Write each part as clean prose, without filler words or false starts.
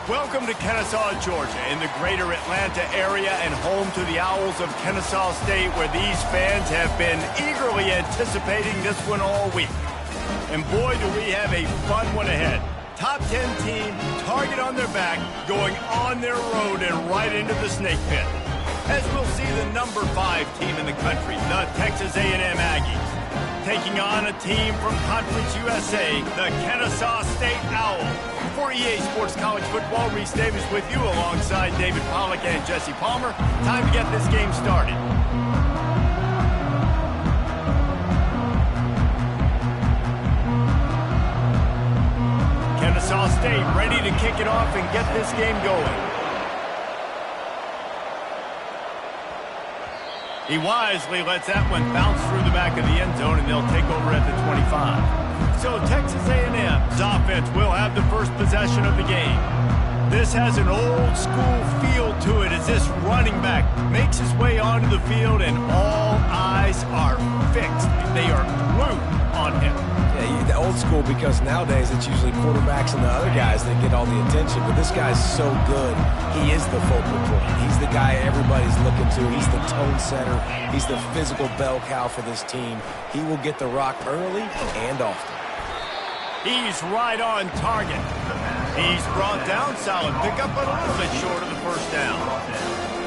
Welcome to Kennesaw, Georgia, in the greater Atlanta area and home to the Owls of Kennesaw State, where these fans have been eagerly anticipating this one all week. And boy, do we have a fun one ahead. Top 10 team, target on their back, going on their road and right into the snake pit. As we'll see the number 5 team in the country, the Texas A&M Aggies, taking on a team from Conference USA, the Kennesaw State Owls. For EA Sports College Football, Reese Davis with you alongside David Pollack and Jesse Palmer. Time to get this game started. Kennesaw State ready to kick it off and get this game going. He wisely lets that one bounce through the back of the end zone, and they'll take over at the 25. So Texas A&M's offense will have the first possession of the game. This has an old school feel to it as this running back makes his way onto the field and all eyes are fixed. They are glued on him. Yeah, the old school, because nowadays it's usually quarterbacks and the other guys that get all the attention. But this guy's so good. He is the focal point. He's the guy everybody's looking to. He's the tone setter. He's the physical bell cow for this team. He will get the rock early and often. He's right on target. He's brought down, solid pickup, but a little bit short of the first down.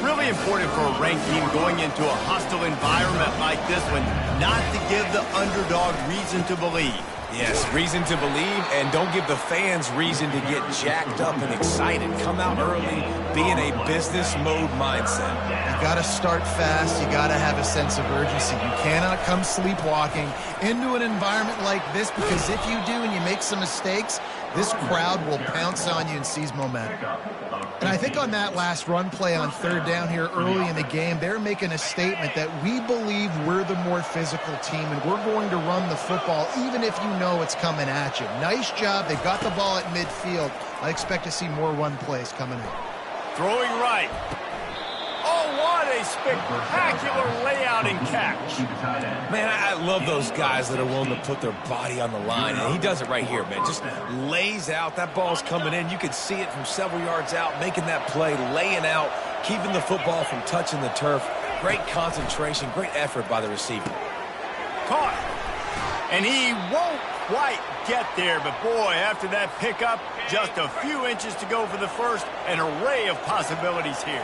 Really important for a ranked team going into a hostile environment like this one, not to give the underdog reason to believe. Yes, reason to believe, and don't give the fans reason to get jacked up and excited. Come out early, be in a business mode mindset. You got to start fast. You got to have a sense of urgency. You cannot come sleepwalking into an environment like this, because if you do and you make some mistakes, this crowd will pounce on you and seize momentum. And I think on that last run play on third down here early in the game, they're making a statement that we believe we're the more physical team and we're going to run the football even if you know it's coming at you. Nice job. They got the ball at midfield. I expect to see more run plays coming up. Throwing right. Oh, what a spectacular layout and catch. Man, I love those guys that are willing to put their body on the line, and he does it right here, man. Just lays out. That ball's coming in. You can see it from several yards out, making that play, laying out, keeping the football from touching the turf. Great concentration, great effort by the receiver. Caught. And he won't quite get there, but boy, after that pickup, just a few inches to go for the first, an array of possibilities here.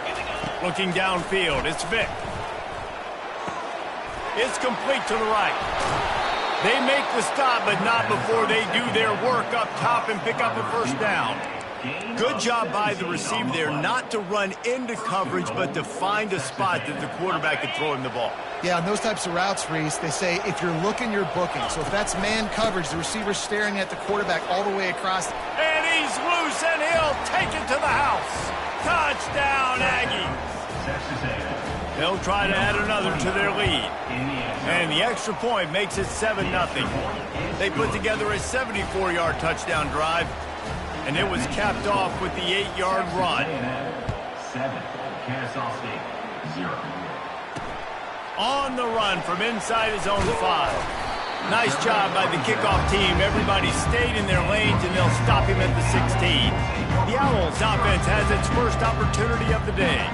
Looking downfield, it's Vick. It's complete to the right. They make the stop, but not before they do their work up top and pick up a first down. Good job by the receiver there not to run into coverage, but to find a spot that the quarterback could throw him the ball. Yeah, on those types of routes, Reese, they say if you're looking, you're booking. So if that's man coverage, the receiver's staring at the quarterback all the way across. And he's loose, and he'll take it to the house. Touchdown, Aggies. They'll try to add another to their lead. And the extra point makes it 7-0. They put together a 74-yard touchdown drive, and it was capped off with the 8-yard run. 7, Kennesaw State, 0. On the run from inside his own 5. Nice job by the kickoff team. Everybody stayed in their lanes, and they'll stop him at the 16. The Owls offense has its first opportunity of the day.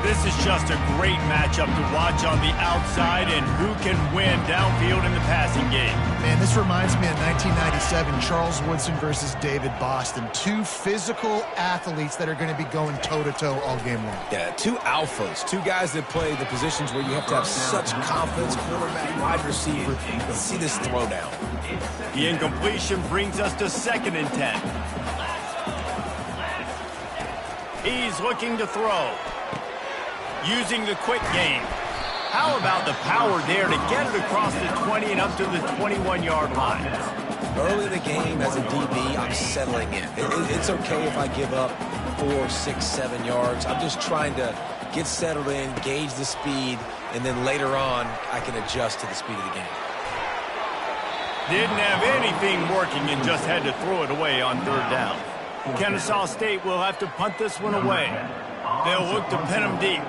This is just a great matchup to watch on the outside, and who can win downfield in the passing game. Man, this reminds me of 1997, Charles Woodson versus David Boston. Two physical athletes that are going to be going toe-to-toe all game long. Yeah, two alphas, two guys that play the positions where you have to have such confidence, quarterback, wide receiver. Let's see this throwdown. The incompletion brings us to 2nd and 10. He's looking to throw. Using the quick game. How about the power there to get it across the 20 and up to the 21-yard line? Early in the game as a DB, I'm settling in. It's okay if I give up 4, 6, 7 yards. I'm just trying to get settled in, gauge the speed, and then later on, I can adjust to the speed of the game. Didn't have anything working and just had to throw it away on 3rd down. Kennesaw State will have to punt this one away. They'll look to pin him deep.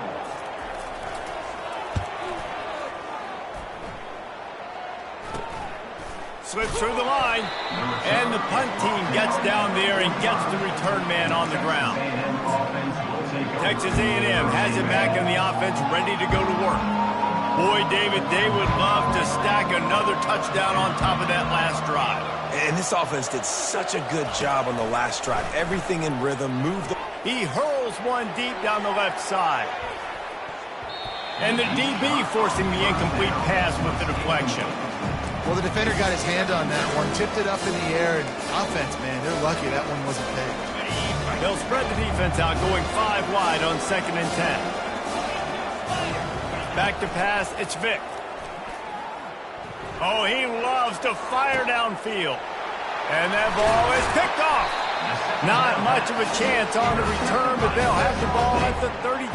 Slips through the line, and the punt team gets down there and gets the return man on the ground. Texas A&M has it back in the offense, ready to go to work. Boy, David, they would love to stack another touchdown on top of that last drive. And this offense did such a good job on the last drive. Everything in rhythm, moved. He hurls one deep down the left side. And the DB forcing the incomplete pass with the deflection. Well, the defender got his hand on that one, tipped it up in the air, and offense, man, they're lucky that one wasn't big. They'll spread the defense out, going 5 wide on 2nd and 10. Back to pass, it's Vick. Oh, he loves to fire downfield. And that ball is picked off. Not much of a chance on the return, but they'll have the ball at the 33.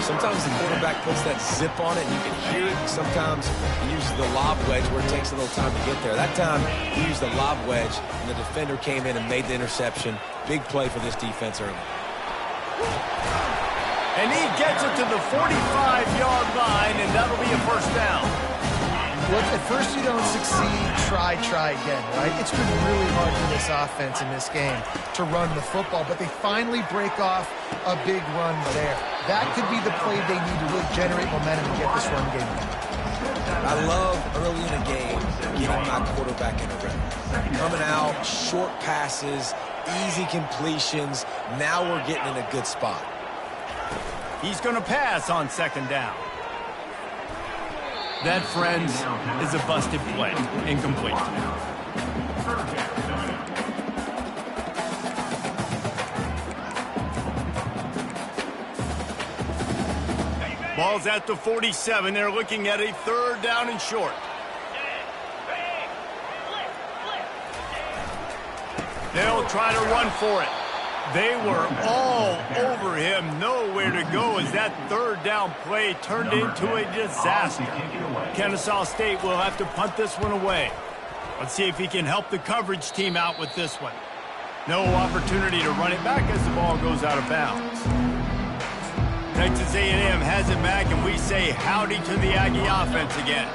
Sometimes the quarterback puts that zip on it, and you can hear it. Sometimes he uses the lob wedge where it takes a little time to get there. That time, he used the lob wedge, and the defender came in and made the interception. Big play for this defense early. And he gets it to the 45-yard line, and that'll be a first down. Look, at first you don't succeed, try again, right? It's been really hard for this offense in this game to run the football, but they finally break off a big run there. That could be the play they need to really generate momentum and get this run game going. I love early in a game getting my quarterback in a rhythm. Coming out, short passes, easy completions. Now we're getting in a good spot. He's going to pass on 2nd down. That, friends, is a busted play. Incomplete. Ball's at the 47. They're looking at a 3rd down and short. They'll try to run for it. They were all over him, nowhere to go as that 3rd down play turned into a disaster. Kennesaw State will have to punt this one away. Let's see if he can help the coverage team out with this one. No opportunity to run it back as the ball goes out of bounds. Texas A&M has it back, and we say howdy to the Aggie offense again.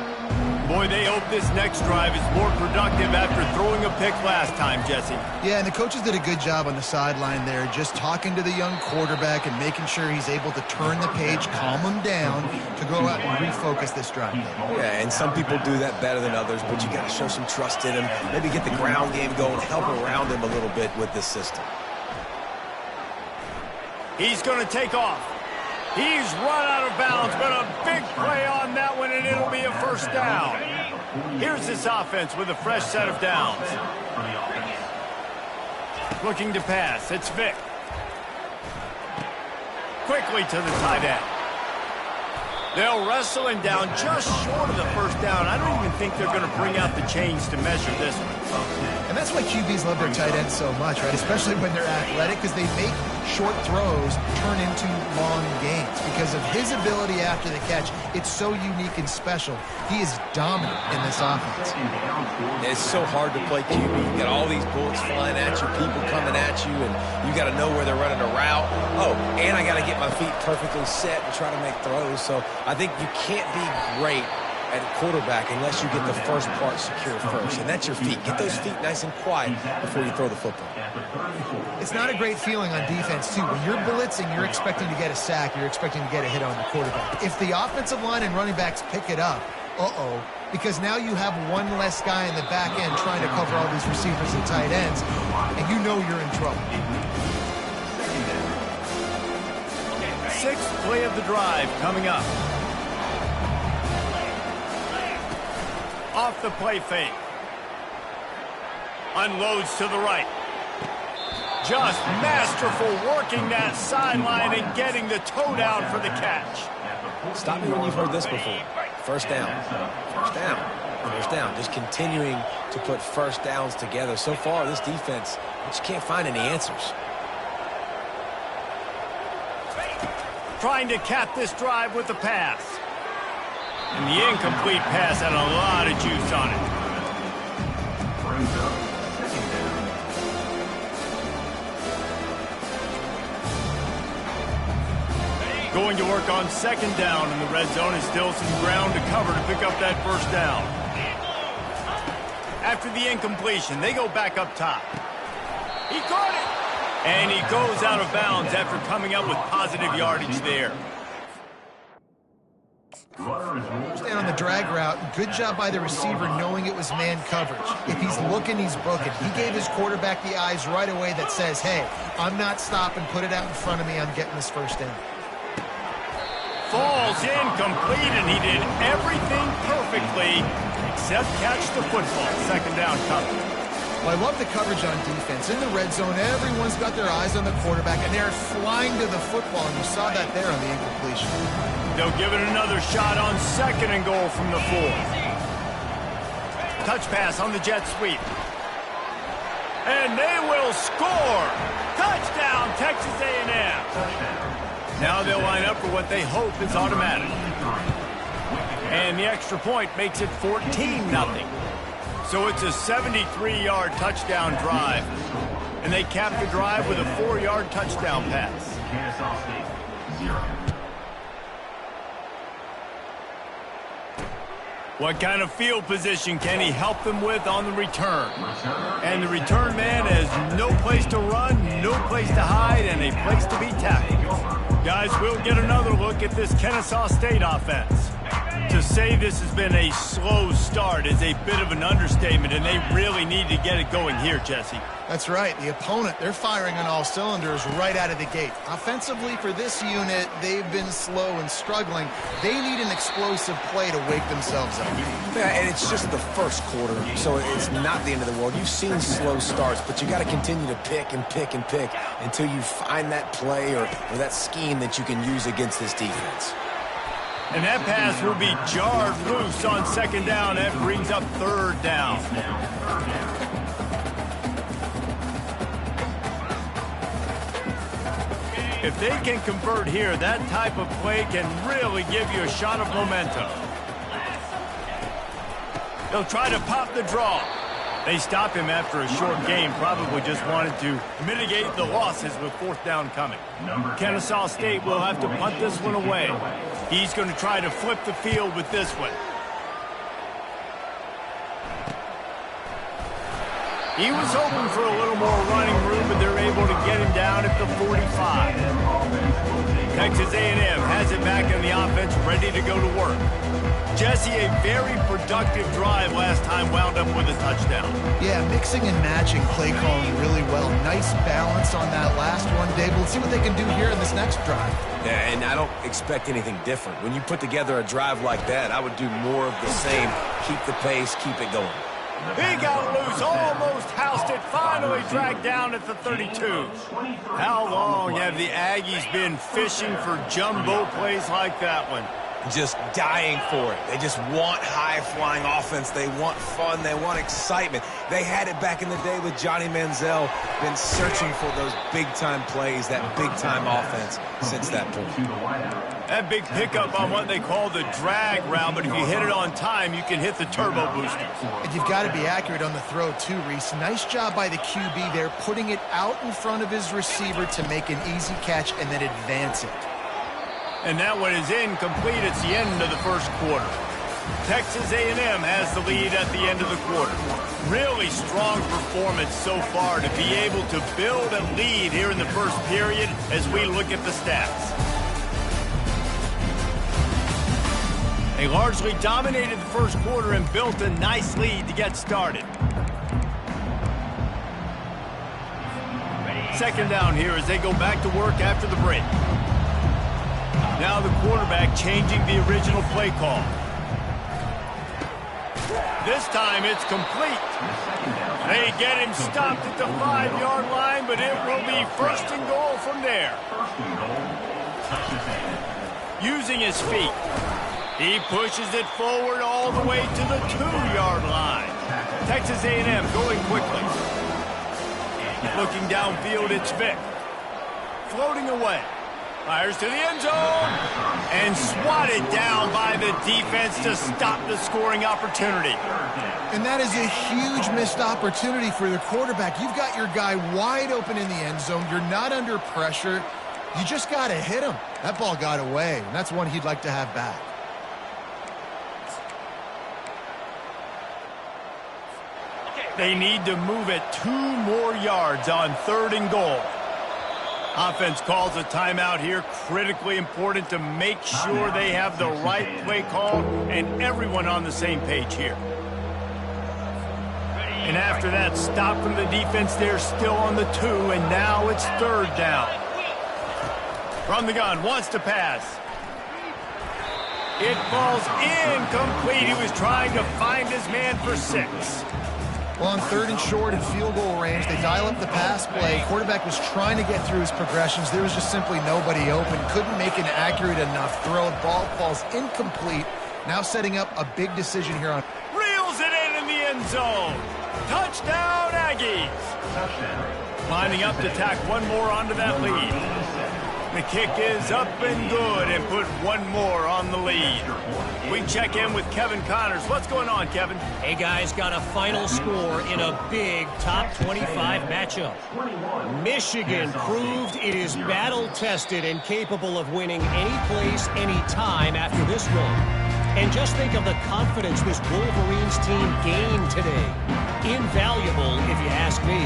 Boy, they hope this next drive is more productive after throwing a pick last time, Jesse. Yeah, and the coaches did a good job on the sideline there, just talking to the young quarterback and making sure he's able to turn the page, calm him down, to go out and refocus this drive. Yeah, and some people do that better than others, but you got to show some trust in him, maybe get the ground game going, help around him a little bit with this system. He's going to take off. He's run out of bounds, but a big play on that one, and it'll be a first down. Here's this offense with a fresh set of downs. Looking to pass. It's Vick. Quickly to the tight end. They'll wrestle him down just short of the first down. I don't even think they're going to bring out the chains to measure this one. And that's why QBs love their tight ends so much, right? Especially when they're athletic, because they make short throws turn into long gains. Because of his ability after the catch, it's so unique and special. He is dominant in this offense. It's so hard to play QB. You got all these bullets flying at you, people coming at you, and you got to know where they're running a route. Oh, and I got to get my feet perfectly set and try to make throws. So I think you can't be great at quarterback unless you get the first part secure first, and that's your feet. Get those feet nice and quiet before you throw the football. It's not a great feeling on defense, too. When you're blitzing, you're expecting to get a sack. You're expecting to get a hit on the quarterback. If the offensive line and running backs pick it up, because now you have one less guy in the back end trying to cover all these receivers and tight ends, and you know you're in trouble. 6th play of the drive coming up. Off the play fake. Unloads to the right. Just masterful working that sideline and getting the toe down for the catch. Stop me when you've heard this before. First down. First down. First down. Just continuing to put first downs together. So far, this defense just can't find any answers. Trying to cap this drive with the pass. And the incomplete pass had a lot of juice on it. Going to work on 2nd down in the red zone, and still some ground to cover to pick up that first down. After the incompletion, they go back up top. He caught it! And he goes out of bounds after coming up with positive yardage there. Staying on the drag route, good job by the receiver knowing it was man coverage. If he's looking, he's booking. He gave his quarterback the eyes right away that says, hey, I'm not stopping, put it out in front of me, I'm getting this first down. Falls incomplete, and he did everything perfectly except catch the football. Second down coming. Well, I love the coverage on defense. In the red zone, everyone's got their eyes on the quarterback, and they're flying to the football, and you saw that there on the incompletion. They'll give it another shot on 2nd and goal from the 4. Touch pass on the jet sweep. And they will score! Touchdown, Texas A&M! Now they'll line up for what they hope is automatic. And the extra point makes it 14-0. So it's a 73-yard touchdown drive. And they cap the drive with a 4-yard touchdown pass. Kennesaw State, 0. What kind of field position can he help them with on the return? And the return man has no place to run, no place to hide, and a place to be tackled. Guys, we'll get another look at this Kennesaw State offense. To say this has been a slow start is a bit of an understatement, and they really need to get it going here, Jesse. That's right. The opponent, they're firing on all cylinders right out of the gate. Offensively, for this unit, they've been slow and struggling. They need an explosive play to wake themselves up. Yeah, and it's just the first quarter, so it's not the end of the world. You've seen slow starts, but you got to continue to pick and pick and pick until you find that play or that scheme that you can use against this defense. And that pass will be jarred loose on 2nd down. That brings up 3rd down. If they can convert here, that type of play can really give you a shot of momentum. They'll try to pop the draw. They stop him after a short game, probably just wanted to mitigate the losses with 4th down coming. Kennesaw State will have to punt this one away. He's going to try to flip the field with this one. He was hoping for a little more running room, but they're able to get him down at the 45. Texas A&M has it back in the offense, ready to go to work. Jesse, a very productive drive last time, wound up with a touchdown. Yeah, mixing and matching play calling really well. Nice balance on that last one, Dave. Let's see what they can do here in this next drive. Yeah, and I don't expect anything different. When you put together a drive like that, I would do more of the same. Keep the pace, keep it going. He got loose, almost housed it, finally dragged down at the 32. How long have the Aggies been fishing for jumbo plays like that one? Just dying for it. They just want high-flying offense. They want fun. They want excitement. They had it back in the day with Johnny Manziel. Been searching for those big-time plays, that big-time offense since that point. That big pickup on what they call the drag route, but if you hit it on time, you can hit the turbo booster. And you've got to be accurate on the throw, too, Reese. Nice job by the QB there, putting it out in front of his receiver to make an easy catch and then advance it. And that one is incomplete. It's the end of the first quarter. Texas A&M has the lead at the end of the quarter. Really strong performance so far to be able to build a lead here in the first period as we look at the stats. They largely dominated the first quarter and built a nice lead to get started. 2nd down here as they go back to work after the break. Now the quarterback changing the original play call. This time it's complete. They get him stopped at the 5-yard line, but it will be 1st and goal from there. Using his feet, he pushes it forward all the way to the 2-yard line. Texas A&M going quickly. Looking downfield, it's Vick. Floating away. Fires to the end zone and swatted down by the defense to stop the scoring opportunity. And that is a huge missed opportunity for the quarterback. You've got your guy wide open in the end zone. You're not under pressure. You just got to hit him. That ball got away, and that's one he'd like to have back. They need to move it 2 more yards on 3rd and goal. Offense calls a timeout here. Critically important to make sure they have the right play call and everyone on the same page here. And after that stop from the defense, they're still on the 2, and now it's 3rd down. From the gun, wants to pass. It falls incomplete. He was trying to find his man for 6. Well, on 3rd and short and field goal range, they dial up the pass play. Quarterback was trying to get through his progressions. There was just simply nobody open. Couldn't make an accurate enough throw. The ball falls incomplete. Now setting up a big decision here on. Reels it in the end zone. Touchdown, Aggies. Lining up to tack one more onto that lead. The kick is up and good and put one more on the lead. We check in with Kevin Connors. What's going on, Kevin? Hey, guys, got a final score in a big top 25 matchup. Michigan proved it is battle-tested and capable of winning any place, any time after this one. And just think of the confidence this Wolverines team gained today. Invaluable, if you ask me.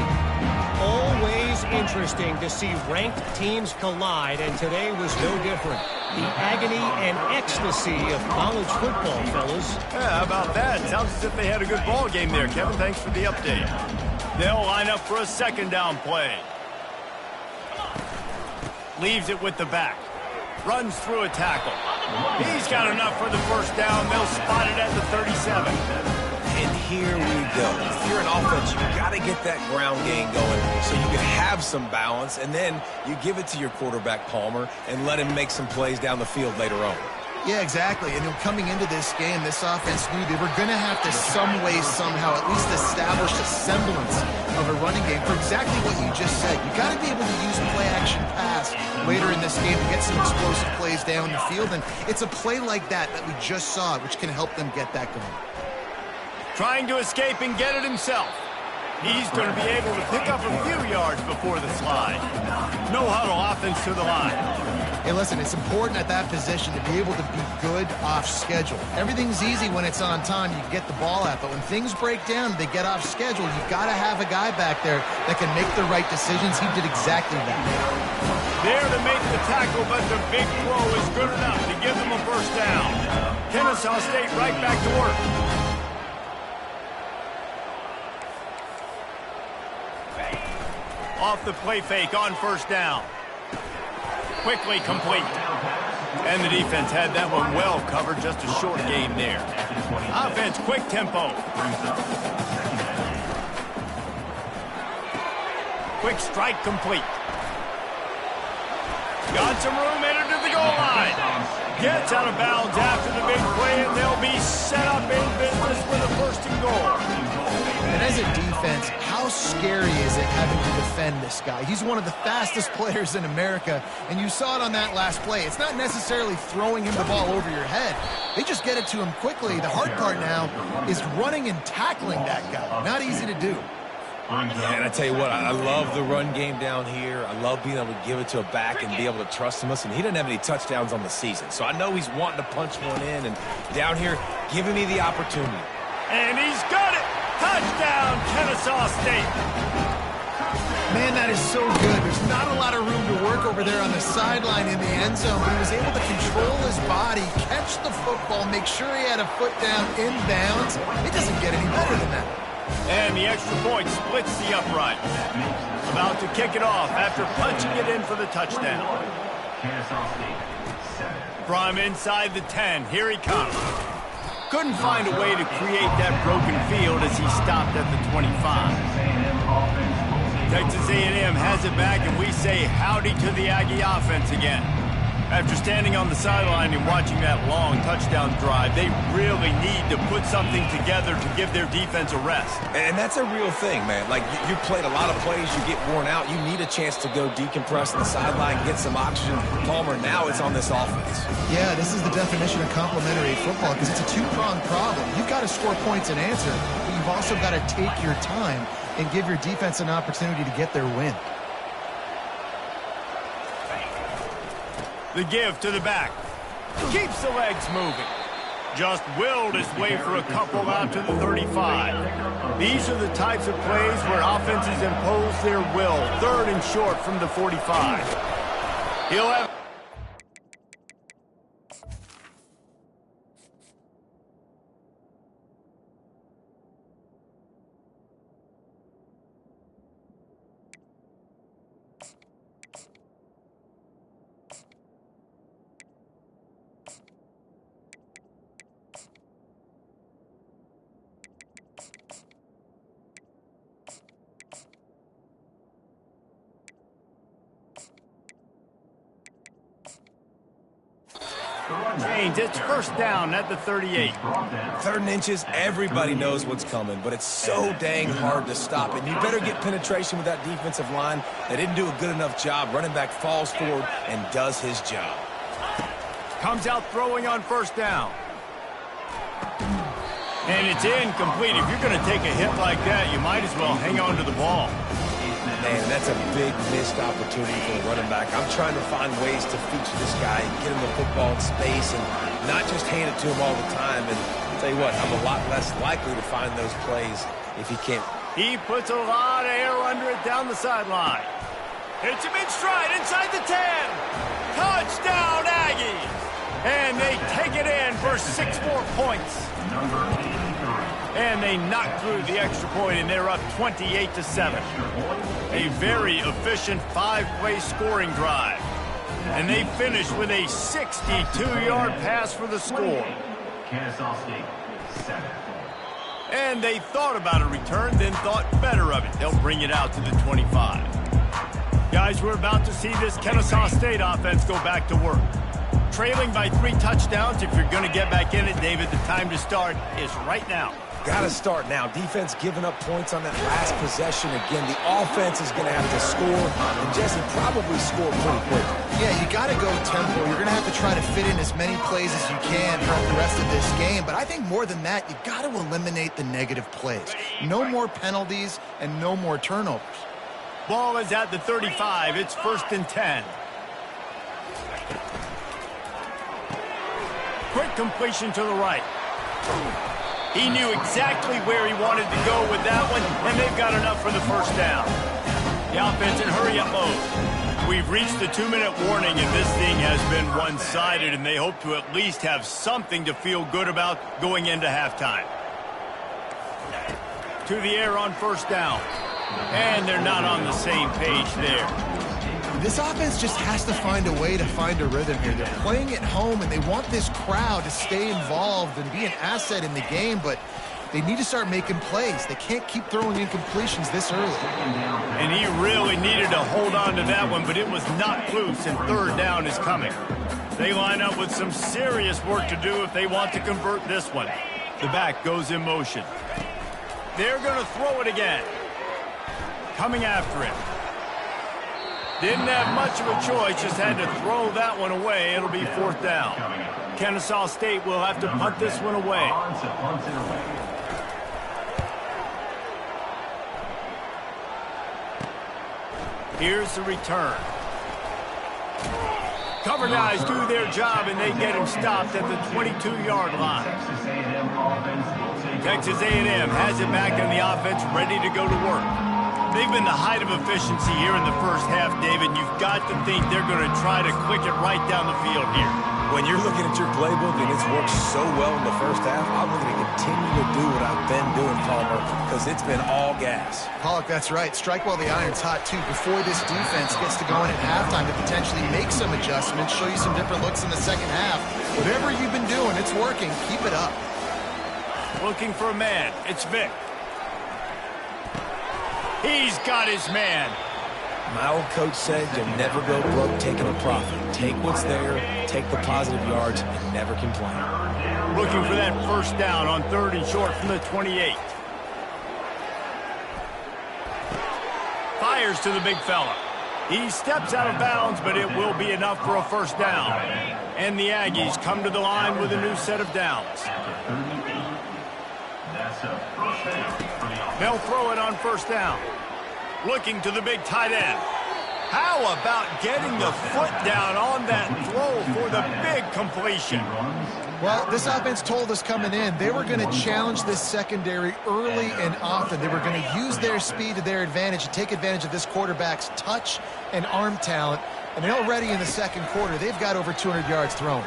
Always interesting to see ranked teams collide, and today was no different. The agony and ecstasy of college football, fellas. Yeah, how about that? Sounds as if they had a good ball game there, Kevin. Thanks for the update. They'll line up for a 2nd down play. Leaves it with the back. Runs through a tackle. He's got enough for the 1st down. They'll spot it at the 37. And here we go. If you're an offense, you got to get that ground game going so you can have some balance, and then you give it to your quarterback, Palmer, and let him make some plays down the field later on. Yeah, exactly. And coming into this game, this offense knew they were going to have to some way, somehow, at least establish a semblance of a running game for exactly what you just said. You got to be able to use play-action pass later in this game to get some explosive plays down the field, and it's a play like that we just saw, which can help them get that going. Trying to escape and get it himself. He's going to be able to pick up a few yards before the slide. No huddle offense to the line. Hey, listen, it's important at that position to be able to be good off schedule. Everything's easy when it's on time. You get the ball out, but when things break down, they get off schedule. You've got to have a guy back there that can make the right decisions. He did exactly that. There to make the tackle, but the big throw is good enough to give them a 1st down. Kennesaw State right back to work. Off the play fake on 1st down. Quickly complete. And the defense had that one well covered. Just a short gain there. Offense, quick tempo. Quick strike complete. Got some room, entered to the goal line. Gets out of bounds after the big play, and they'll be set up in business with a 1st and goal. And as a defense, how scary is it having to defend this guy? He's one of the fastest players in America, and you saw it on that last play. It's not necessarily throwing him the ball over your head. They just get it to him quickly. The hard part now is running and tackling that guy. Not easy to do. Yeah, and I tell you what, I love the run game down here. I love being able to give it to a back and be able to trust him. Listen, he didn't have any touchdowns on the season, so I know he's wanting to punch one in, and down here, giving me the opportunity. And he's got it! Touchdown, Kennesaw State! Man, that is so good. There's not a lot of room to work over there on the sideline in the end zone, but he was able to control his body, catch the football, make sure he had a foot down in bounds. It doesn't get any better than that. And the extra point splits the uprights. About to kick it off after punching it in for the touchdown. From inside the 10, here he comes. Couldn't find a way to create that broken field as he stopped at the 25. Texas A&M has it back, and we say howdy to the Aggie offense again. After standing on the sideline and watching that long touchdown drive, they really need to put something together to give their defense a rest. And that's a real thing, man. Like, you played a lot of plays, you get worn out, you need a chance to go decompress on the sideline, get some oxygen. Palmer, now it's on this offense. Yeah, this is the definition of complementary football because it's a two-pronged problem. You've got to score points and answer, but you've also got to take your time and give your defense an opportunity to get their win. The give to the back. Keeps the legs moving. just willed his way for a couple out to the 35. These are the types of plays where offenses impose their will. 3rd and short from the 45. He'll have... Change. It's 1st down at the 38. 3rd and inches, everybody knows what's coming, but it's so dang hard to stop it. You better get penetration with that defensive line. They didn't do a good enough job. Running back falls forward and does his job. Comes out throwing on 1st down. And it's incomplete. If you're going to take a hit like that, you might as well hang on to the ball. Man, that's a big missed opportunity for the running back. I'm trying to find ways to feature this guy and get him the football in space and not just hand it to him all the time. And I'll tell you what, I'm a lot less likely to find those plays if he can't. He puts a lot of air under it down the sideline. Hits him in stride inside the 10. Touchdown, Aggies! And they take it in for 6 more points. And they knock through the extra point, and they're up 28-7. A very efficient 5-play scoring drive. And they finish with a 62-yard pass for the score. Kennesaw State, 7. And they thought about a return, then thought better of it. They'll bring it out to the 25. Guys, we're about to see this Kennesaw State offense go back to work. Trailing by 3 touchdowns. If you're going to get back in it, David, the time to start is right now. Got to start now. Defense giving up points on that last possession. Again, the offense is going to have to score, and Jesse probably score pretty quick. Yeah, you got to go tempo. You're going to have to try to fit in as many plays as you can throughout the rest of this game. But I think more than that, you got to eliminate the negative plays. No more penalties and no more turnovers. Ball is at the 35. It's 1st and 10. Quick completion to the right. He knew exactly where he wanted to go with that one, and they've got enough for the 1st down. The offense in hurry-up mode. We've reached the 2-minute warning, and this thing has been one-sided, and they hope to at least have something to feel good about going into halftime. To the air on 1st down. And they're not on the same page there. This offense just has to find a way to find a rhythm here. They're playing at home, and they want this crowd to stay involved and be an asset in the game, but they need to start making plays. They can't keep throwing incompletions this early. And he really needed to hold on to that one, but it was knocked loose, and 3rd down is coming. They line up with some serious work to do if they want to convert this one. The back goes in motion. They're going to throw it again. Coming after him. Didn't have much of a choice, just had to throw that one away. It'll be 4th down. Kennesaw State will have to punt this one away. Here's the return. Cover guys do their job, and they get him stopped at the 22-yard line. Texas A&M has it back in the offense, ready to go to work. They've been the height of efficiency here in the 1st half, David. You've got to think they're going to try to click it right down the field here. When you're looking at your playbook and it's worked so well in the 1st half, I'm going to continue to do what I've been doing, Palmer, because it's been all gas. Pollock, that's right. Strike while the iron's hot, too, before this defense gets to going at halftime to potentially make some adjustments, show you some different looks in the 2nd half. Whatever you've been doing, it's working. Keep it up. Looking for a man. It's Vic. He's got his man. My old coach said you'll never go broke taking a profit. Take what's there, take the positive yards, and never complain. Looking for that 1st down on 3rd and short from the 28. Fires to the big fella. He steps out of bounds, but it will be enough for a 1st down. And the Aggies come to the line with a new set of downs. They'll throw it on 1st down. Looking to the big tight end. How about getting the foot down on that throw for the big completion? Well, this offense told us coming in they were going to challenge this secondary early and often. They were going to use their speed to their advantage and take advantage of this quarterback's touch and arm talent. And already in the second quarter, they've got over 200 yards thrown.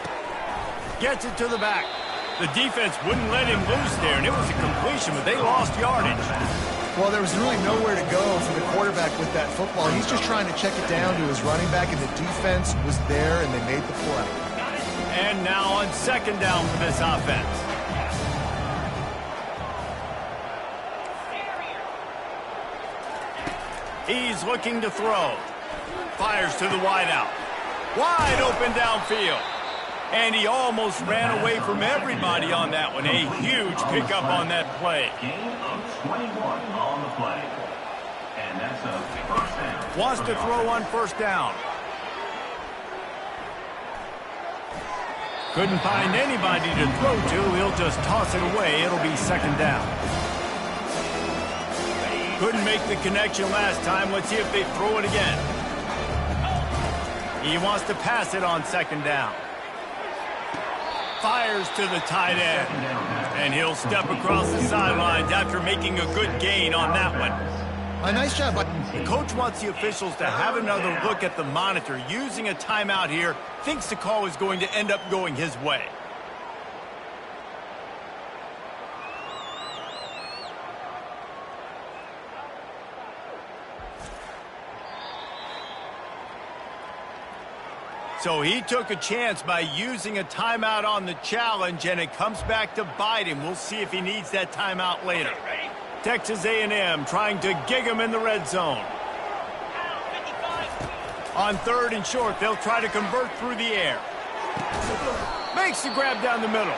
Gets it to the back. The defense wouldn't let him loose there, and it was a completion, but they lost yardage. Well, there was really nowhere to go for the quarterback with that football. He's just trying to check it down to his running back, and the defense was there, and they made the play. And now on second down for this offense. He's looking to throw. Fires to the wideout. Wide open downfield. And he almost ran away from everybody on that one. A huge pickup on that play. Gain of 21 on the play. And that's a first down. Wants to throw on first down. Couldn't find anybody to throw to. He'll just toss it away. It'll be second down. Couldn't make the connection last time. Let's see if they throw it again. He wants to pass it on second down. Fires to the tight end. And he'll step across the sidelines after making a good gain on that one. A nice job. The coach wants the officials to have another look at the monitor. Using a timeout here, thinks the call is going to end up going his way. So he took a chance by using a timeout on the challenge, and it comes back to bite him. We'll see if he needs that timeout later. Texas A&M trying to gig him in the red zone. On third and short, they'll try to convert through the air. Makes the grab down the middle.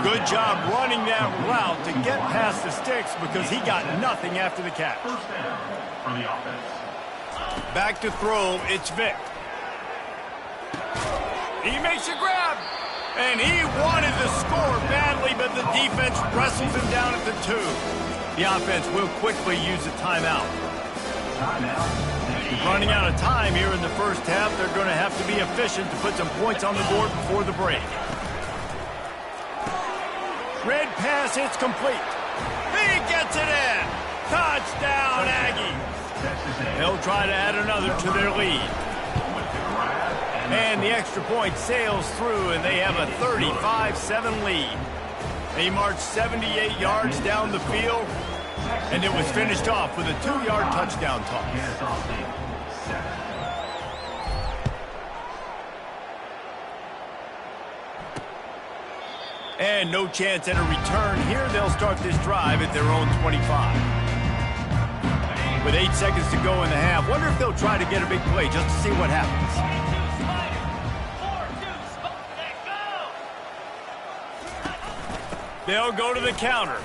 Good job running that route to get past the sticks because he got nothing after the catch. First down for the offense. Back to throw, it's Vick. He makes a grab, and he wanted to score badly, but the defense wrestles him down at the 2. The offense will quickly use a timeout. Running out of time here in the first half. They're going to have to be efficient to put some points on the board before the break. Red pass, it's complete. He gets it in. Touchdown, Aggie. They'll try to add another to their lead. And the extra point sails through, and they have a 35-7 lead. They marched 78 yards down the field, and it was finished off with a 2-yard touchdown toss. And no chance at a return here. They'll start this drive at their own 25. With 8 seconds to go in the half, wonder if they'll try to get a big play just to see what happens. They'll go to the counter.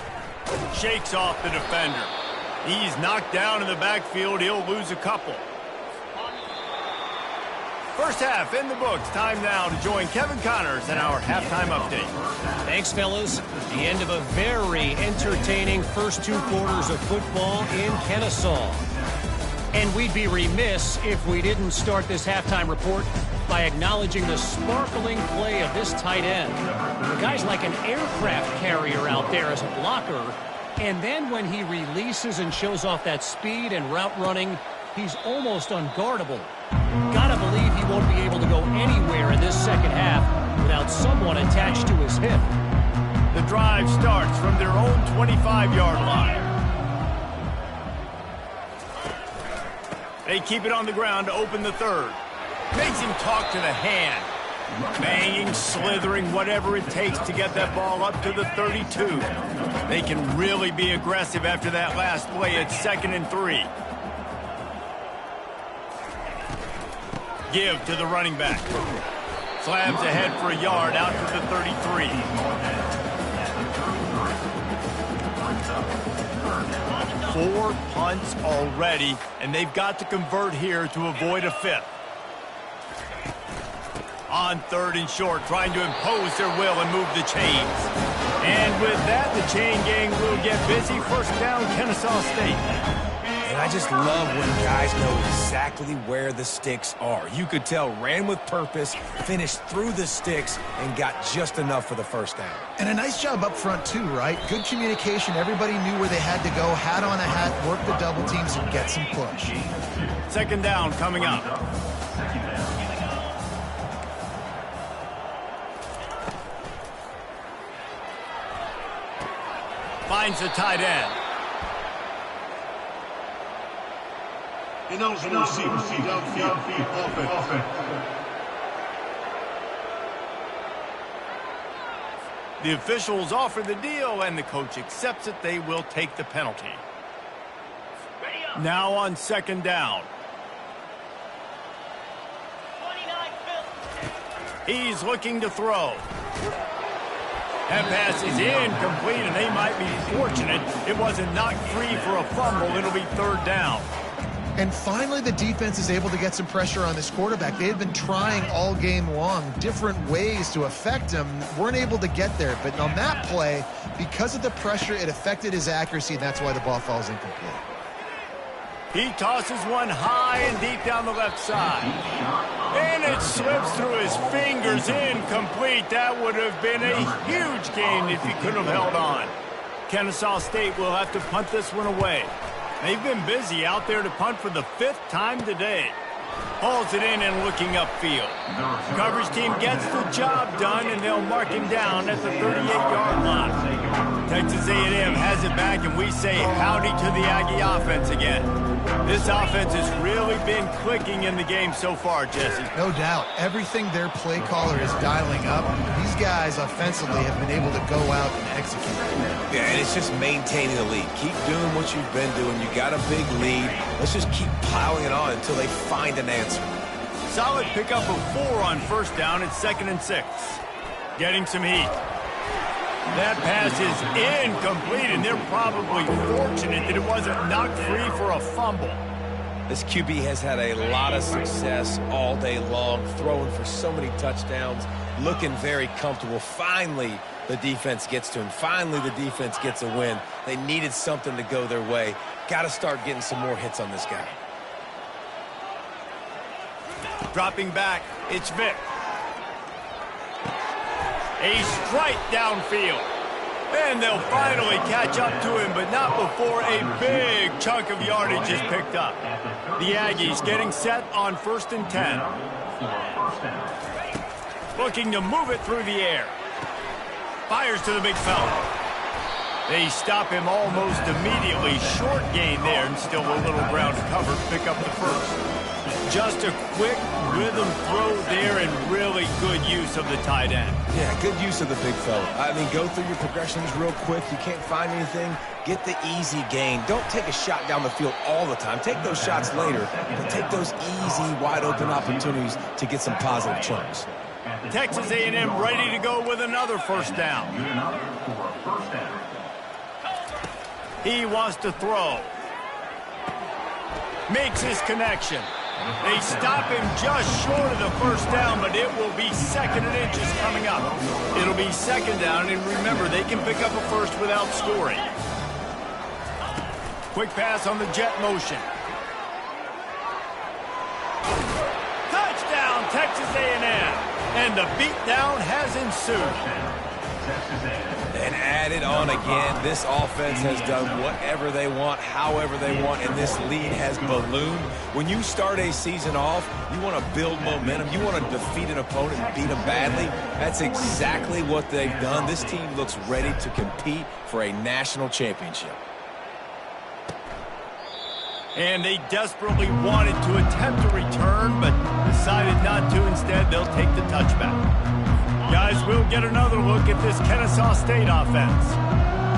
Shakes off the defender. He's knocked down in the backfield. He'll lose a couple. First half in the books. Time now to join Kevin Connors in our halftime update. Thanks, fellas. The end of a very entertaining first 2 quarters of football in Kennesaw. And we'd be remiss if we didn't start this halftime report by acknowledging the sparkling play of this tight end. The guy's like an aircraft carrier out there as a blocker. And then when he releases and shows off that speed and route running, he's almost unguardable. Gotta believe he won't be able to go anywhere in this second half without someone attached to his hip. The drive starts from their own 25-yard line. They keep it on the ground to open the third. Makes him talk to the hand. Banging, slithering, whatever it takes to get that ball up to the 32. They can really be aggressive after that last play at 2nd and 3. Give to the running back. Slams ahead for a yard out to the 33. Four punts already, and they've got to convert here to avoid a 5th. On 3rd and short, trying to impose their will and move the chains. And with that, the chain gang will get busy. First down, Kennesaw State. And I just love when guys know exactly where the sticks are. You could tell ran with purpose, finished through the sticks, and got just enough for the first down. And a nice job up front, too, right? Good communication. Everybody knew where they had to go, hat on a hat, work the double teams, and get some push. Second down coming up. Finds the tight end. He knows the receiver, downfield, offense. The officials offer the deal, and the coach accepts it. They will take the penalty. Now on second down. He's looking to throw. That pass is incomplete, and they might be fortunate it wasn't knocked free for a fumble. It'll be third down. And finally, the defense is able to get some pressure on this quarterback. They had been trying all game long different ways to affect him. Weren't able to get there. But on that play, because of the pressure, it affected his accuracy, and that's why the ball falls incomplete. He tosses one high and deep down the left side. And it slips through his fingers, incomplete. That would have been a huge gain if he could have held on. Kennesaw State will have to punt this one away. They've been busy out there to punt for the 5th time today. Hauls it in and looking upfield. Coverage team gets the job done, and they'll mark him down at the 38-yard line. Texas A&M has it back, and we say howdy to the Aggie offense again. This offense has really been clicking in the game so far, Jesse. No doubt. Everything their play caller is dialing up, these guys offensively have been able to go out and execute. Yeah, and it's just maintaining the lead. Keep doing what you've been doing. You got a big lead. Let's just keep piling it on until they find an answer. Solid pickup of 4 on first down. It's 2nd and 6. Getting some heat. That pass is incomplete, and they're probably fortunate that it wasn't knocked free for a fumble. This QB has had a lot of success all day long, throwing for so many touchdowns, looking very comfortable. Finally, the defense gets to him. Finally, the defense gets a win. They needed something to go their way. Got to start getting some more hits on this guy. Dropping back, it's Vic. A strike downfield. And they'll finally catch up to him, but not before a big chunk of yardage is picked up. The Aggies getting set on 1st and 10. Looking to move it through the air. Fires to the big fella. They stop him almost immediately. Short gain there, and still a little ground to cover to pick up the first. Just a quick rhythm throw there, and really good use of the tight end. Yeah, good use of the big fella. I mean, go through your progressions real quick. You can't find anything, get the easy gain. Don't take a shot down the field all the time. Take those shots later, but take those easy, wide-open opportunities to get some positive chunks. Texas A&M ready to go with another first down. He wants to throw. Makes his connection. They stop him just short of the first down, but it will be 2nd and inches coming up. It'll be 2nd down, and remember, they can pick up a first without scoring. Quick pass on the jet motion. Touchdown, Texas A&M. And the beatdown has ensued. And added on again, this offense has done whatever they want, however they want, and this lead has ballooned. When you start a season off, you want to build momentum. You want to defeat an opponent and beat them badly. That's exactly what they've done. This team looks ready to compete for a national championship. And they desperately wanted to attempt a return, but decided not to. Instead, they'll take the touchback. Guys, we'll get another look at this Kennesaw State offense.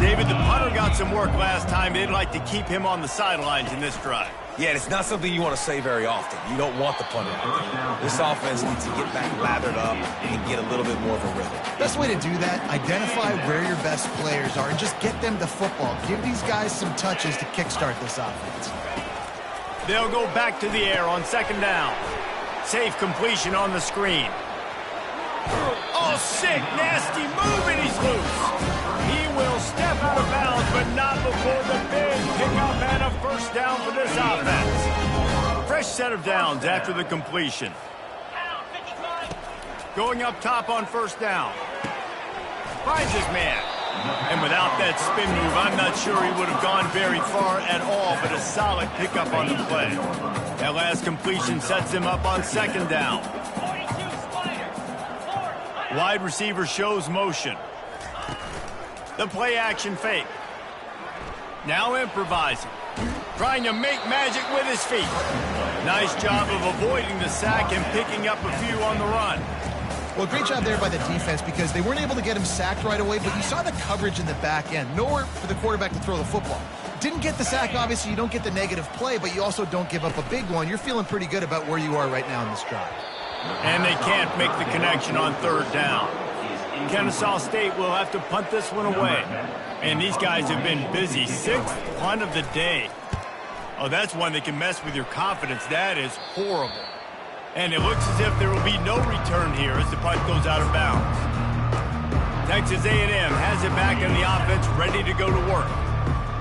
David, the punter got some work last time. They'd like to keep him on the sidelines in this drive. Yeah, it's not something you want to say very often. You don't want the punter out there. This offense needs to get back lathered up and get a little bit more of a rhythm. Best way to do that, identify where your best players are and just get them the football. Give these guys some touches to kickstart this offense. They'll go back to the air on 2nd down. Safe completion on the screen. Oh, sick, nasty move, and he's loose. He will step out of bounds, but not before the big pickup and a first down for this offense. Fresh set of downs after the completion. Going up top on first down. Finds his man. And without that spin move, I'm not sure he would have gone very far at all, but a solid pickup on the play. That last completion sets him up on second down. Wide receiver shows motion. The play action fake. Now improvising. Trying to make magic with his feet. Nice job of avoiding the sack and picking up a few on the run. Well, great job there by the defense because they weren't able to get him sacked right away, but you saw the coverage in the back end. Nowhere for the quarterback to throw the football. Didn't get the sack, obviously. You don't get the negative play, but you also don't give up a big one. You're feeling pretty good about where you are right now in this drive. And they can't make the connection on third down. Kennesaw State will have to punt this one away. And these guys have been busy. 6th punt of the day. Oh, that's one that can mess with your confidence. That is horrible. And it looks as if there will be no return here as the punt goes out of bounds. Texas A&M has it back in the offense, ready to go to work.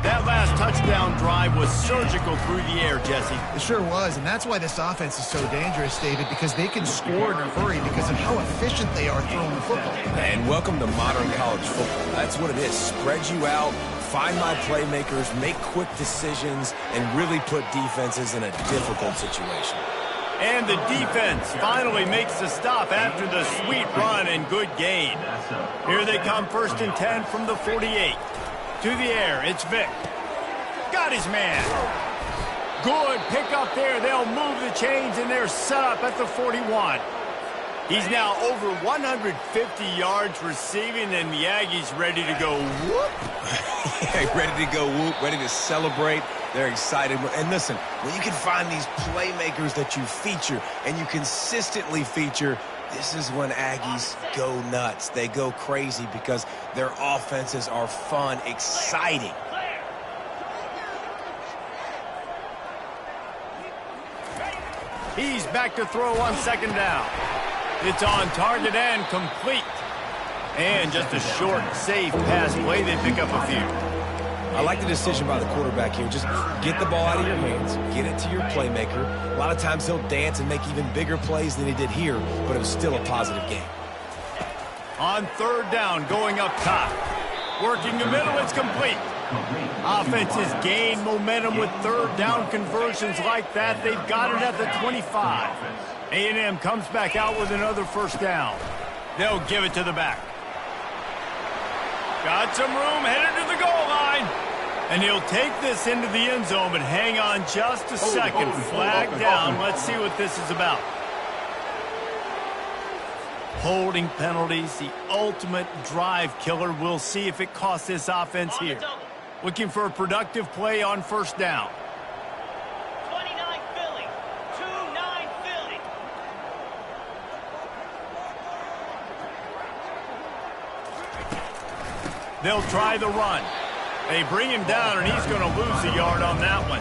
That last touchdown drive was surgical through the air, Jesse. It sure was, and that's why this offense is so dangerous, David, because they can score in a hurry because of how efficient they are throwing the football. And welcome to modern college football. That's what it is. Spread you out, find my playmakers, make quick decisions, and really put defenses in a difficult situation. And the defense finally makes the stop after the sweet run and good gain. Here they come, 1st and 10 from the 48. To the air, it's Vick. Got his man. Good pick up there. They'll move the chains, and they're set up at the 41. He's now over 150 yards receiving, and the Aggies ready to go whoop. Yeah, ready to go whoop, ready to celebrate. They're excited. And listen, when you can find these playmakers that you feature and you consistently feature, this is when Aggies go nuts. They go crazy because their offenses are fun, exciting. He's back to throw on second down. It's on target and complete. And just a short, safe pass play. They pick up a few. I like the decision by the quarterback here. Just get the ball out of your hands, get it to your playmaker. A lot of times he'll dance and make even bigger plays than he did here, but it was still a positive game. On third down, going up top. Working the middle, it's complete. Offenses gain momentum with third down conversions like that. They've got it at the 25. A&M comes back out with another first down. They'll give it to the back. Got some room, headed to the goal line. And he'll take this into the end zone, but hang on just a second. Flag down. Let's see what this is about. Holding penalties, the ultimate drive killer. We'll see if it costs this offense here. Looking for a productive play on first down. 29 Philly. 2-9 Philly. They'll try the run. They bring him down, and he's going to lose a yard on that one.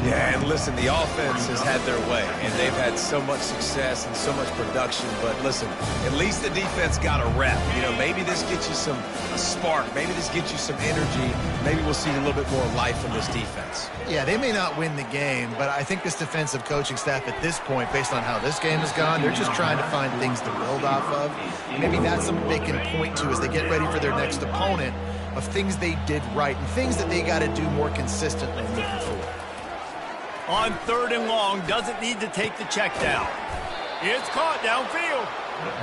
Yeah, and listen, the offense has had their way, and they've had so much success and so much production. But listen, at least the defense got a rep. You know, maybe this gets you a spark. Maybe this gets you some energy. Maybe we'll see a little bit more life from this defense. Yeah, they may not win the game, but I think this defensive coaching staff at this point, based on how this game has gone, they're just trying to find things to build off of. Maybe that's something they can point to as they get ready for their next opponent of things they did right and things that they got to do more consistently moving forward. On third and long, doesn't need to take the check down. It's caught downfield.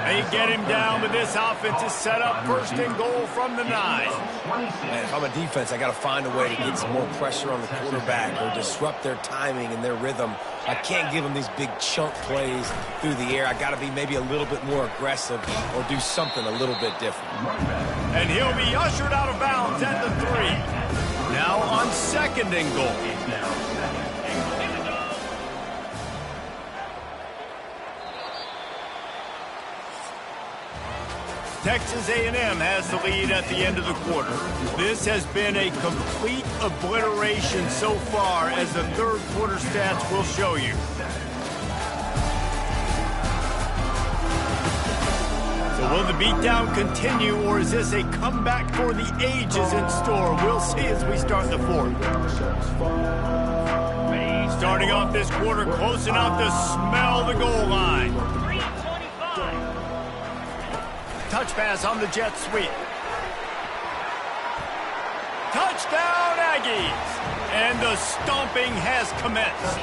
They get him down, but this offense is set up 1st and goal from the 9. Man, if I'm a defense, I got to find a way to get some more pressure on the quarterback or disrupt their timing and their rhythm. I can't give them these big chunk plays through the air. I got to be maybe a little bit more aggressive or do something a little bit different. And he'll be ushered out of bounds at the 3. Now on 2nd and goal. Texas A&M has the lead at the end of the quarter. This has been a complete obliteration so far, as the third quarter stats will show you. So Will the beatdown continue, or is this a comeback for the ages in store? We'll see as we start the fourth. Starting off this quarter close enough to smell the goal line. 3:25. Touch pass on the jet sweep. Touchdown, Aggies! And the stomping has commenced.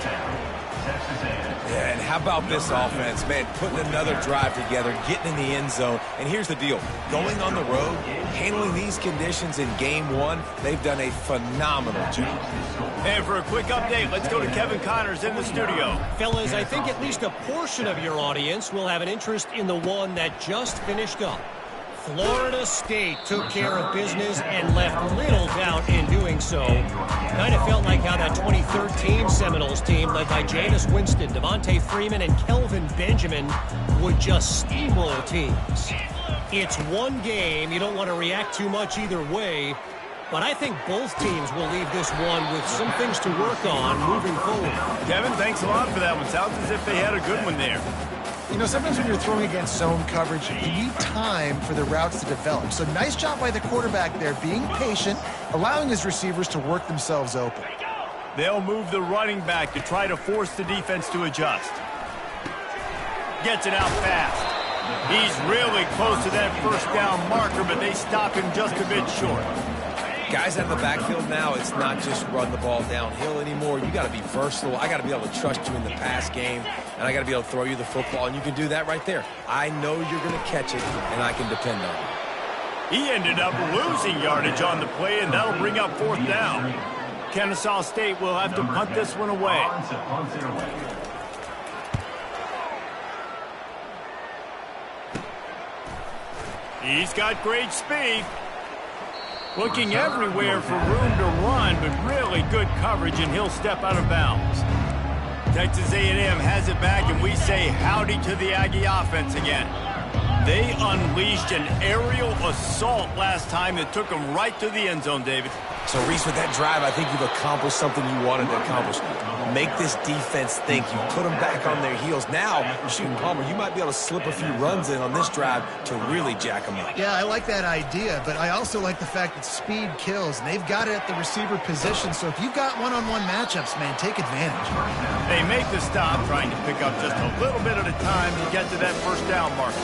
Yeah, and how about this offense, man, putting another drive together, getting in the end zone. And here's the deal. Going on the road, handling these conditions in game one, they've done a phenomenal job. And for a quick update, let's go to Kevin Connors in the studio. Fellas, I think at least a portion of your audience will have an interest in the one that just finished up. Florida State took care of business and left little doubt in doing so. Kind of felt like how that 2013 Seminoles team, led by Jameis Winston, Devontae Freeman, and Kelvin Benjamin, would just steamroll teams. It's one game. You don't want to react too much either way. But I think both teams will leave this one with some things to work on moving forward. Kevin, thanks a lot for that one. Sounds as if they had a good one there. You know, sometimes when you're throwing against zone coverage, you need time for the routes to develop. So nice job by the quarterback there, being patient, allowing his receivers to work themselves open. They'll move the running back to try to force the defense to adjust. Gets it out fast. He's really close to that first down marker, but they stop him just a bit short. Guys out of the backfield now, it's not just run the ball downhill anymore. You got to be versatile. I got to be able to trust you in the pass game, and I got to be able to throw you the football, and you can do that right there. I know you're going to catch it, and I can depend on you. He ended up losing yardage on the play, and that'll bring up fourth down. Kennesaw State will have to punt this one away. He's got great speed. Looking everywhere for room to run, but really good coverage, and he'll step out of bounds. Texas A&M has it back, and we say howdy to the Aggie offense again. They unleashed an aerial assault last time that took them right to the end zone, David. So, Reese, with that drive, I think you've accomplished something you wanted to accomplish. Make this defense think. You put them back on their heels. Now, shoot, Palmer, you might be able to slip a few runs in on this drive to really jack them up. Yeah, I like that idea, but I also like the fact that speed kills, and they've got it at the receiver position. So if you've got one-on-one matchups, man, take advantage. They make the stop, trying to pick up just a little bit at a time to get to that first down marker.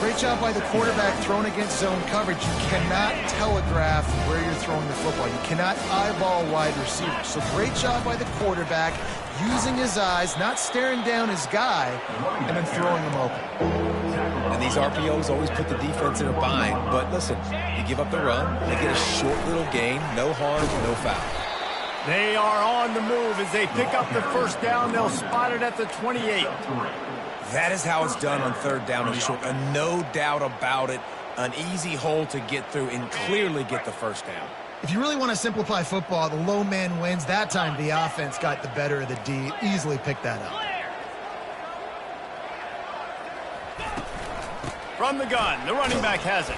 Great job by the quarterback thrown against zone coverage. You cannot telegraph where you're throwing the football. You cannot eyeball wide receivers. So great job by the quarterback using his eyes, not staring down his guy, and then throwing him open. And these RPOs always put the defense in a bind. But listen, you give up the run, they get a short little gain, no harm, no foul. They are on the move as they pick up the first down. They'll spot it at the 28. That is how it's done on third down and short. And no doubt about it, an easy hole to get through and clearly get the first down. If you really want to simplify football, the low man wins. That time the offense got the better of the D. Easily picked that up. From the gun, the running back has it.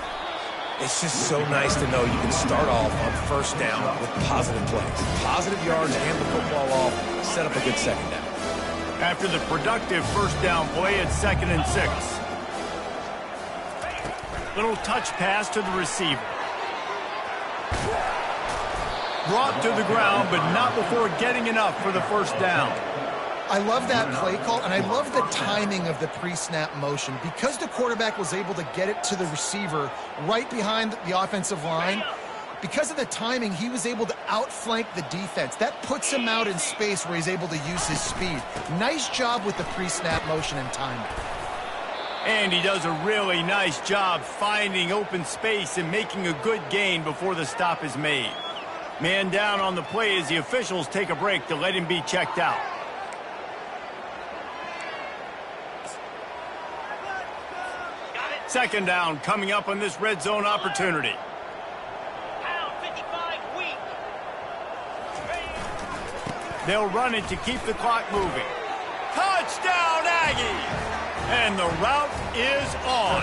It's just so nice to know you can start off on first down with positive plays. Positive yards, hand the football off, set up a good second down. After the productive first down play, it's 2nd and 6. Little touch pass to the receiver. Brought to the ground, but not before getting enough for the first down. I love that play call, and I love the timing of the pre-snap motion. Because the quarterback was able to get it to the receiver right behind the offensive line, because of the timing, he was able to outflank the defense. That puts him out in space where he's able to use his speed. Nice job with the pre-snap motion and timing. And he does a really nice job finding open space and making a good gain before the stop is made. Man down on the play as the officials take a break to let him be checked out. Second down coming up on this red zone opportunity. They'll run it to keep the clock moving. Touchdown, Aggies! And the route is on.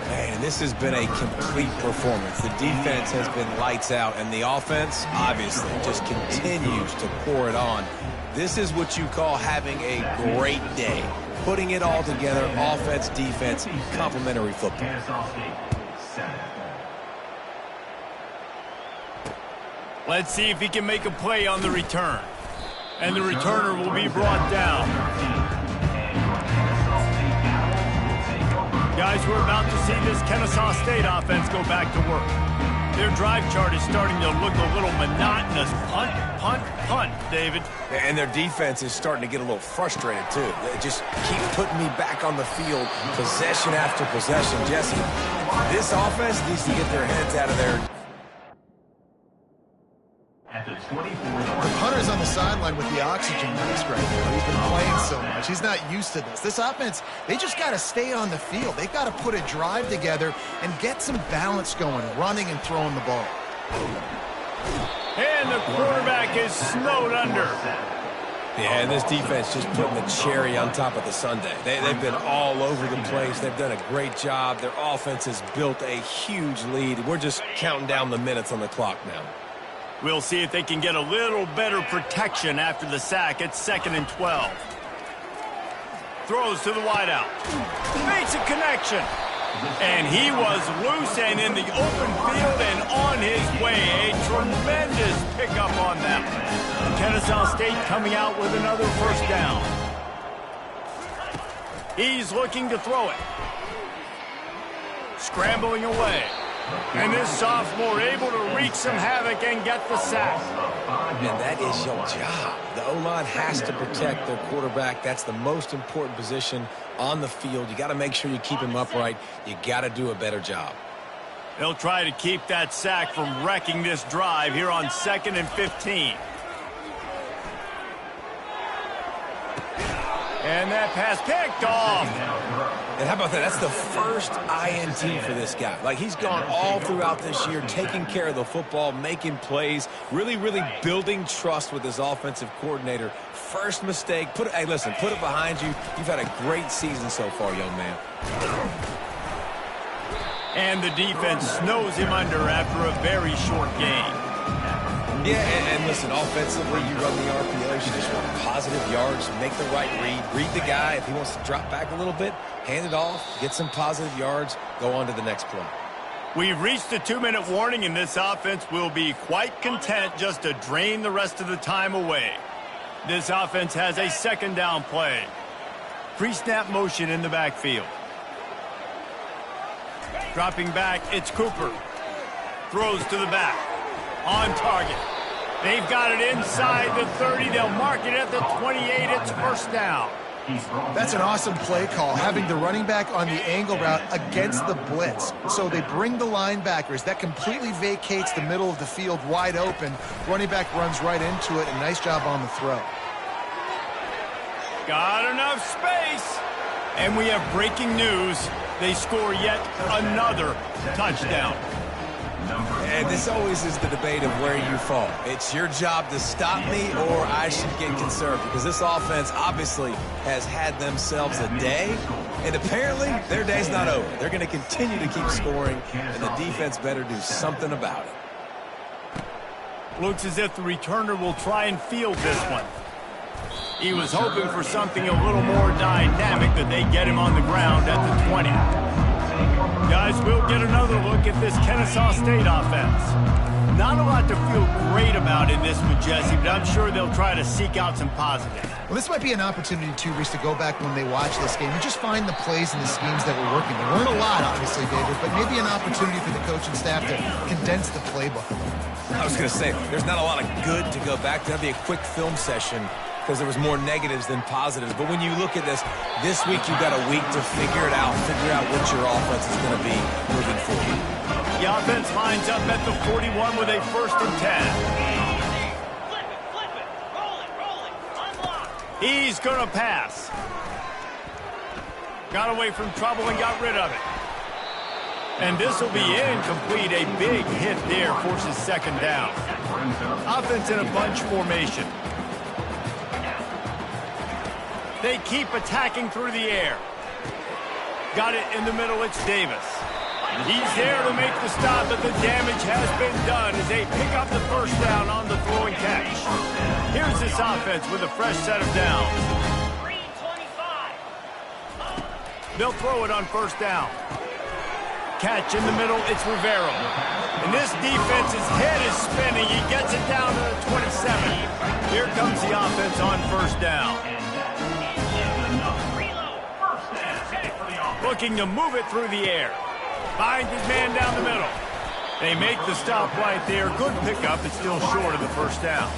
Man, this has been a complete performance. The defense has been lights out, and the offense, obviously, just continues to pour it on. This is what you call having a great day. putting it all together, offense, defense, complementary football. Kennesaw State, 7. Let's see if he can make a play on the return. And the returner will be brought down. Guys, we're about to see this Kennesaw State offense go back to work. Their drive chart is starting to look a little monotonous. Punt, punt, punt, David. And their defense is starting to get a little frustrated, too. They just keep putting me back on the field, possession after possession. Jesse, this offense needs to get their heads out of there. At the 24 The punter's on the sideline with the oxygen mask right now. He's been playing so much. He's not used to this. This offense, they just got to stay on the field. They've got to put a drive together and get some balance going, running and throwing the ball. And the quarterback is snowed under. Yeah, and this defense just putting the cherry on top of the sundae. They've been all over the place. They've done a great job. Their offense has built a huge lead. We're just counting down the minutes on the clock now. We'll see if they can get a little better protection after the sack. It's 2nd and 12. Throws to the wideout. Makes a connection. And he was loose and in the open field and on his way. A tremendous pickup on that one. Kennesaw State coming out with another first down. He's looking to throw it. Scrambling away. And this sophomore able to wreak some havoc and get the sack. And that is your job. The O-line has to protect their quarterback. That's the most important position on the field. You got to make sure you keep him upright. You got to do a better job. They'll try to keep that sack from wrecking this drive here on 2nd and 15. And that pass picked off. And how about that? That's the first INT for this guy. Like, he's gone all throughout this year, taking care of the football, making plays, really building trust with his offensive coordinator. First mistake. Hey, listen, put it behind you. You've had a great season so far, young man. And the defense snows him under after a very short game. Yeah, and listen, offensively, you run the RPOs, you just want positive yards, make the right read the guy. If he wants to drop back a little bit, hand it off, get some positive yards, go on to the next play. We've reached the 2-minute warning, and this offense will be quite content just to drain the rest of the time away. This offense has a 2nd down play. Pre-snap motion in the backfield. Dropping back, it's Cooper. Throws to the back. On target. They've got it inside the 30. They'll mark it at the 28. It's first down. That's an awesome play call, having the running back on the angle route against the blitz. So they bring the linebackers. That completely vacates the middle of the field wide open. Running back runs right into it, and nice job on the throw. Got enough space. And we have breaking news. They score yet another touchdown. And this always is the debate of where you fall. It's your job to stop me or I should get conservative, because this offense obviously has had themselves a day, and apparently their day's not over. They're going to continue to keep scoring, and the defense better do something about it. Looks as if the returner will try and field this one. He was hoping for something a little more dynamic, that they get him on the ground at the 20. Guys, we'll get another look at this Kennesaw State offense. Not a lot to feel great about in this one, Jesse, but I'm sure they'll try to seek out some positives. Well, this might be an opportunity, too, Reese, to go back when they watch this game and just find the plays and the schemes that were working. There weren't a lot, obviously, David, but maybe an opportunity for the coaching staff to condense the playbook. I was going to say, there's not a lot of good to go back to. That'd be a quick film session, because there was more negatives than positives. But when you look at this week you've got a week to figure out what your offense is going to be moving forward. The offense lines up at the 41 with a 1st and 10. Flip it, roll it, unlock. He's going to pass. Got away from trouble and got rid of it. And this will be incomplete. A big hit there forces 2nd down. Offense in a bunch formation. They keep attacking through the air. Got it in the middle. It's Davis. He's there to make the stop, but the damage has been done as they pick up the first down on the throw and catch. Here's this offense with a fresh set of downs. 3:25. They'll throw it on first down. Catch in the middle, it's Rivero. And this defense's head is spinning. He gets it down to the 27. Here comes the offense on first down. Looking to move it through the air. Finds his man down the middle. They make the stop right there. Good pickup. It's still short of the first down.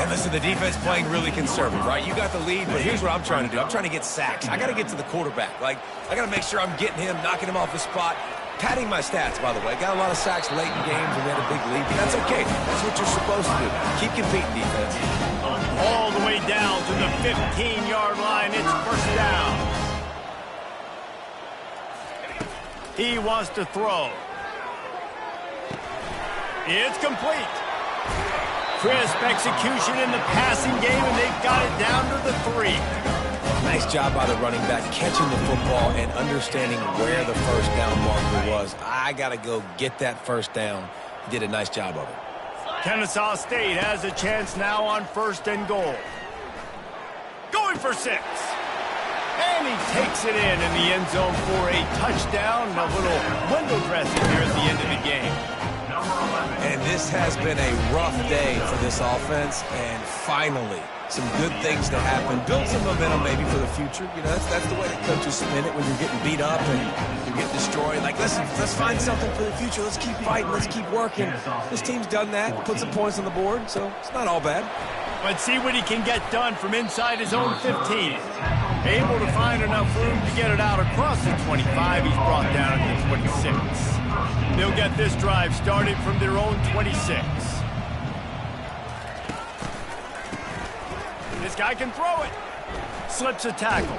And listen, the defense playing really conservative, right? You got the lead, but here's what I'm trying to do. I'm trying to get sacks. I got to get to the quarterback. Like, I got to make sure I'm getting him, knocking him off the spot. Padding my stats, by the way. Got a lot of sacks late in games and we had a big lead. But that's okay. That's what you're supposed to do. Keep competing, defense. All the way down to the 15-yard line. It's first down. He wants to throw. It's complete. Crisp execution in the passing game, and they've got it down to the 3. Nice job by the running back, catching the football and understanding where the first down marker was. I got to go get that first down. He did a nice job of it. Kennesaw State has a chance now on first and goal. Going for 6. And he takes it in the end zone for a touchdown. A little window dressing here at the end of the game. And this has been a rough day for this offense, and finally, some good things to happen. Build some momentum maybe for the future. You know, that's the way the coaches spin it when you're getting beat up and you're getting destroyed. Like, listen, let's find something for the future. Let's keep fighting. Let's keep working. This team's done that, put some points on the board, so it's not all bad. Let's see what he can get done from inside his own 15. Able to find enough room to get it out across the 25. He's brought down to the 26. They'll get this drive started from their own 26. This guy can throw it. Slips a tackle.